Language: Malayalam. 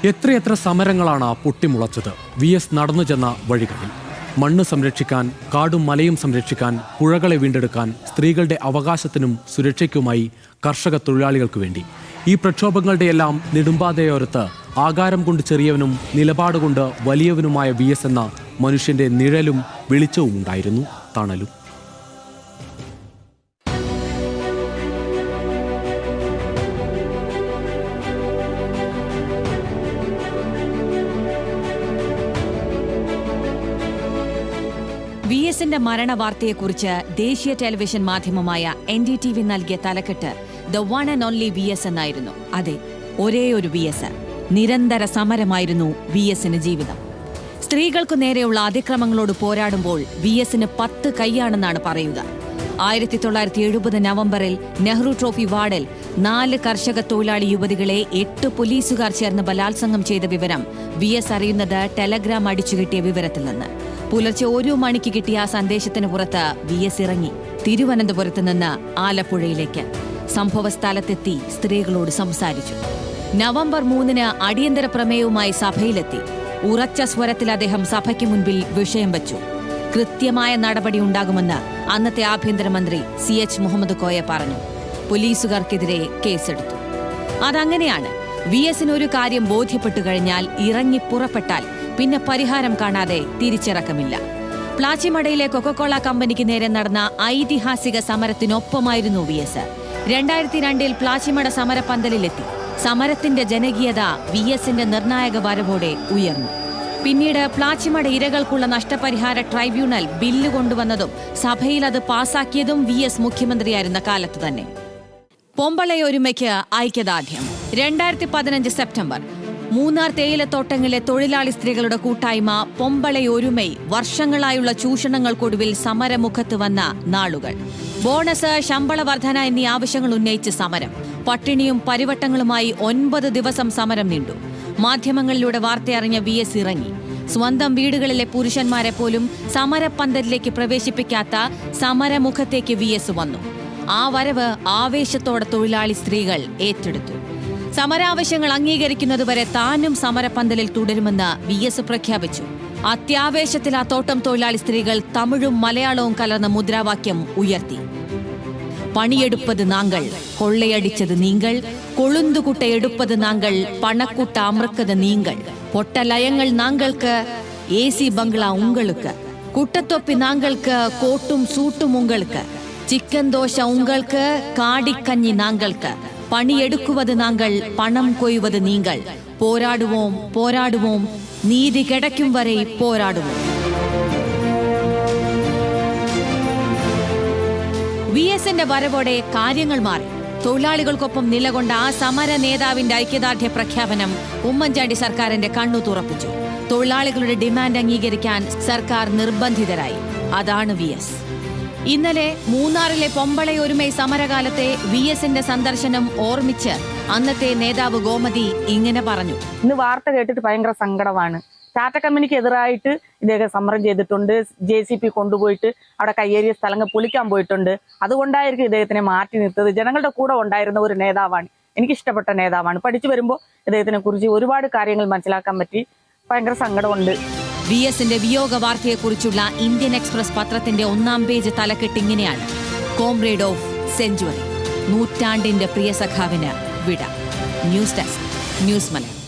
എത്രയെത്ര സമരങ്ങളാണ് പൊട്ടിമുളച്ചത് VS നടന്നു ചെന്ന വഴികളിൽ. മണ്ണ് സംരക്ഷിക്കാൻ, കാടും മലയും സംരക്ഷിക്കാൻ, പുഴകളെ വീണ്ടെടുക്കാൻ, സ്ത്രീകളുടെ അവകാശത്തിനും സുരക്ഷയ്ക്കുമായി കർഷക തൊഴിലാളികൾക്ക് വേണ്ടി. ഈ പ്രക്ഷോഭങ്ങളുടെയെല്ലാം നെടുമ്പാതയോരത്ത് ആകാരം കൊണ്ട് ചെറിയവനും നിലപാടുകൊണ്ട് വലിയവനുമായ VS എന്ന മനുഷ്യന്റെ നിഴലും വെളിച്ചവും ഉണ്ടായിരുന്നു, തണലും. VSന്റെ മരണവാർത്തയെക്കുറിച്ച് ദേശീയ ടെലിവിഷൻ മാധ്യമമായ NDTV നൽകിയ തലക്കെട്ട് the one and only VS എന്നായിരുന്നു. അതെ, ഒരേ ഒരു VS. നിരന്തര സമരമായിരുന്നു VSന് ജീവിതം. സ്ത്രീകൾക്കു നേരെയുള്ള അതിക്രമങ്ങളോട് പോരാടുമ്പോൾ VSന് 10 കൈയാണെന്നാണ് പറയുക. 1970 നവംബറിൽ നെഹ്റു ട്രോഫി വാർഡിൽ 4 കർഷക തൊഴിലാളി യുവതികളെ 8 പോലീസുകാർ ചേർന്ന് ബലാത്സംഗം ചെയ്ത വിവരം VS അറിയുന്നത് ടെലഗ്രാം അടിച്ചുകിട്ടിയ വിവരത്തിൽ നിന്ന്. പുലർച്ചെ 1 മണിക്ക് കിട്ടിയ ആ സന്ദേശത്തിന് പുറത്ത് VS ഇറങ്ങി തിരുവനന്തപുരത്ത് നിന്ന് ആലപ്പുഴയിലേക്ക്. സംഭവസ്ഥലത്തെത്തി സ്ത്രീകളോട് സംസാരിച്ചു. നവംബർ 3 അടിയന്തര പ്രമേയവുമായി സഭയിലെത്തി. ഉറച്ച സ്വരത്തിൽ അദ്ദേഹം സഭയ്ക്ക് മുൻപിൽ വിഷയം വച്ചു. കൃത്യമായ നടപടി ഉണ്ടാകുമെന്ന് അന്നത്തെ ആഭ്യന്തരമന്ത്രി CH മുഹമ്മദ് കോയ പറഞ്ഞു. പോലീസുകാർക്കെതിരെ കേസെടുത്തു. അതങ്ങനെയാണ്. VSന് ഒരു കാര്യം ബോധ്യപ്പെട്ടു കഴിഞ്ഞാൽ ഇറങ്ങി പുറപ്പെട്ടാൽ പിന്നെ പരിഹാരം കാണാതെ തിരിച്ചിറക്കമില്ല. പ്ലാച്ചിമടയിലെ കൊക്കക്കോള കമ്പനിക്ക് നേരെ നടന്ന ഐതിഹാസിക സമരത്തിനൊപ്പമായിരുന്നു VS. 2002 പ്ലാച്ചിമട സമരപന്തലിലെത്തി. സമരത്തിന്റെ ജനകീയത VSന്റെ നിർണായക വരവോടെ ഉയർന്നു. പിന്നീട് പ്ലാച്ചിമട ഇരകൾക്കുള്ള നഷ്ടപരിഹാര ട്രൈബ്യൂണൽ ബില്ല് കൊണ്ടുവന്നതും സഭയിൽ അത് പാസാക്കിയതും VS മുഖ്യമന്ത്രിയായിരുന്ന കാലത്ത് തന്നെ. പൊമ്പളയൊരുമയ്ക്ക് ഐക്യദാർഢ്യം. 2015 സെപ്റ്റംബർ. മൂന്നാർ തേയിലത്തോട്ടങ്ങളിലെ തൊഴിലാളി സ്ത്രീകളുടെ കൂട്ടായ്മ പൊമ്പളയൊരുമൈ വർഷങ്ങളായുള്ള ചൂഷണങ്ങൾക്കൊടുവിൽ സമരമുഖത്ത് വന്ന നാളുകൾ. ബോണസ്, ശമ്പള വർധന എന്നീ ആവശ്യങ്ങൾ ഉന്നയിച്ച് സമരം. പട്ടിണിയും പരിവട്ടങ്ങളുമായി 9 ദിവസം സമരം നീണ്ടു. മാധ്യമങ്ങളിലൂടെ വാർത്തയറിഞ്ഞ VS ഇറങ്ങി. സ്വന്തം വീടുകളിലെ പുരുഷന്മാരെ പോലും സമരപ്പന്തലിലേക്ക് പ്രവേശിപ്പിക്കാത്ത സമരമുഖത്തേക്ക് VS വന്നു. ആ വരവ് ആവേശത്തോടെ തൊഴിലാളി സ്ത്രീകൾ ഏറ്റെടുത്തു. സമരാവശ്യങ്ങൾ അംഗീകരിക്കുന്നതുവരെ താനും സമരപ്പന്തലിൽ തുടരുമെന്ന് VS പ്രഖ്യാപിച്ചു. അത്യാവേശത്തിൽ ആ തോട്ടം തൊഴിലാളി സ്ത്രീകൾ തമിഴും മലയാളവും കലർന്ന മുദ്രാവാക്യം ഉയർത്തി. പണിയെടുപ്പത് നാങ്കൾ, കൊള്ളയടിച്ചത് നീങ്കൾ, കൊളുന്തുകുട്ട എടുപ്പത് നാങ്കൾ, പണക്കുട്ട അമൃക്കത് നീങ്കൾ, പൊട്ടലയങ്ങൾ നാങ്കൾക്ക്, AC ബംഗ്ലാ ഉങ്ങൾക്ക്, കുട്ടത്തൊപ്പി നാങ്കൾക്ക്, കോട്ടും സൂട്ടും ഉങ്ങൾക്ക്, ചിക്കൻ ദോശ ഉങ്ങൾക്ക്, കാടിക്കഞ്ഞി നാങ്കൾക്ക്, പണിയെടുക്കുവത് നാങ്കൾ, പണം കൊയ്യുവത് നീങ്കൾ, പോരാടുവോം പോരാടുവോം, നീതി കിടക്കും വരെ പോരാടുവോം. VSന്റെ വരവോടെ കാര്യങ്ങൾ മാറി. തൊഴിലാളികൾക്കൊപ്പം നിലകൊണ്ട ആ സമര നേതാവിന്റെ ഐക്യദാർഢ്യ പ്രഖ്യാപനം ഉമ്മൻചാണ്ടി സർക്കാരിന്റെ കണ്ണു തുറപ്പിച്ചു. തൊഴിലാളികളുടെ ഡിമാൻഡ് അംഗീകരിക്കാൻ സർക്കാർ നിർബന്ധിതരായി. അതാണ് VS. ഇന്നലെ മൂന്നാറിലെ പൊമ്പളയൊരുമൈ സമരകാലത്തെ VSന്റെ സന്ദർശനം ഓർമ്മിച്ച് അന്നത്തെ നേതാവ് ഗോമതി ഇങ്ങനെ പറഞ്ഞു. ഇന്ന് വാർത്ത കേട്ടിട്ട് ഭയങ്കര സങ്കടമാണ്. ടാറ്റ കമ്പനിക്ക് എതിരായിട്ട് ഇദ്ദേഹം സമരം ചെയ്തിട്ടുണ്ട്. JCB കൊണ്ടുപോയിട്ട് അവിടെ കയ്യേറിയ സ്ഥലങ്ങൾ പൊളിക്കാൻ പോയിട്ടുണ്ട്. അതുകൊണ്ടായിരിക്കും ഇദ്ദേഹത്തിനെ മാറ്റി നിർത്തത്. ജനങ്ങളുടെ കൂടെ ഉണ്ടായിരുന്ന ഒരു നേതാവാണ്. എനിക്കിഷ്ടപ്പെട്ട നേതാവാണ്. പഠിച്ചു വരുമ്പോൾ ഇദ്ദേഹത്തിനെ കുറിച്ച് ഒരുപാട് കാര്യങ്ങൾ മനസ്സിലാക്കാൻ പറ്റി. ഭയങ്കര സങ്കടമുണ്ട്. VSന്റെ വിയോഗ വാർത്തയെക്കുറിച്ചുള്ള ഇന്ത്യൻ എക്സ്പ്രസ് പത്രത്തിന്റെ 1-ാം പേജ് തലക്കെട്ട് ഇങ്ങനെയാണ്: കോംറേഡ് ഓഫ് സെഞ്ചുറി. നൂറ്റാണ്ടിന്റെ പ്രിയ സഖാവിന് വിട. News desk, news Malayalam.